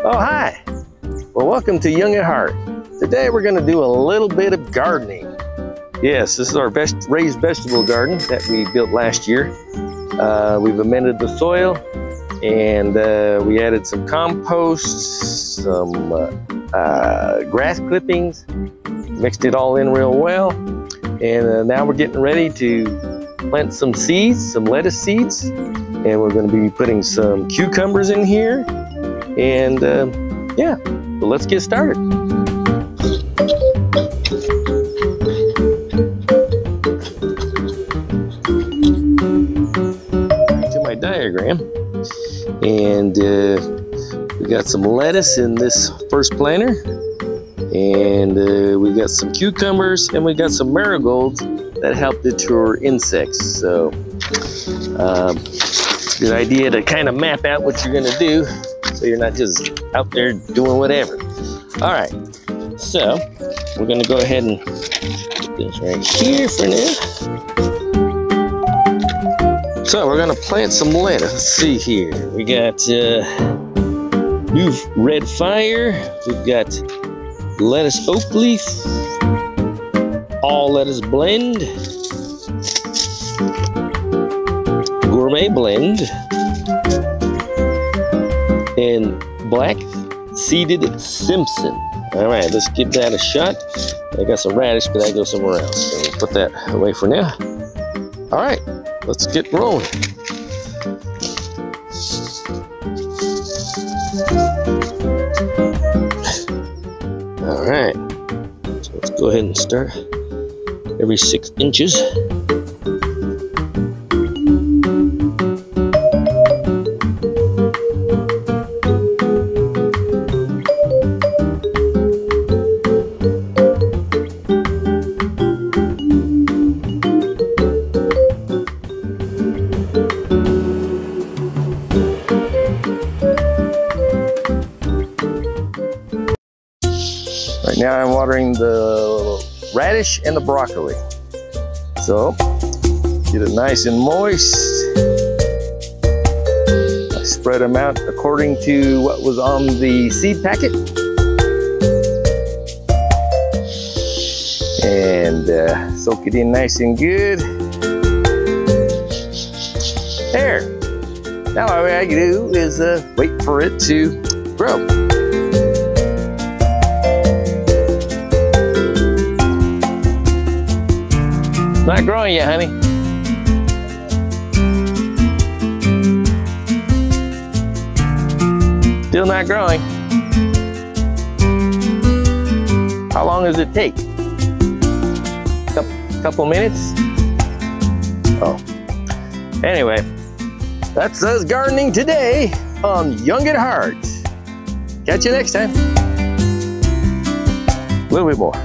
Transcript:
Oh, hi. Well, welcome to Young at Heart. Today we're going to do a little bit of gardening. Yes, this is our best raised vegetable garden that we built last year. We've amended the soil and we added some compost, some grass clippings, mixed it all in real well. And now we're getting ready to plant some seeds, some lettuce seeds. And we're going to be putting some cucumbers in here. And yeah, so let's get started. To my diagram. And we got some lettuce in this first planter. And we got some cucumbers and we got some marigolds that help deter insects. So it's a good idea to kind of map out what you're gonna do so you're not just out there doing whatever. All right, so we're gonna go ahead and put this right here for now. So we're gonna plant some lettuce. Let's see here. We got new red fire. We've got lettuce oak leaf, all lettuce blend, gourmet blend, and black seeded Simpson. All right, let's give that a shot. I got some radish, but that goes somewhere else. So we'll put that away for now. All right, let's get rolling. All right, so let's go ahead and start every 6 inches. Right now I'm watering the radish and the broccoli. So, get it nice and moist. I spread them out according to what was on the seed packet. And soak it in nice and good. There. Now all I do is wait for it to grow. Not growing yet, honey. Still not growing. How long does it take? Couple minutes? Oh. Anyway, that's us gardening today on Young at Heart. Catch you next time. A little bit more.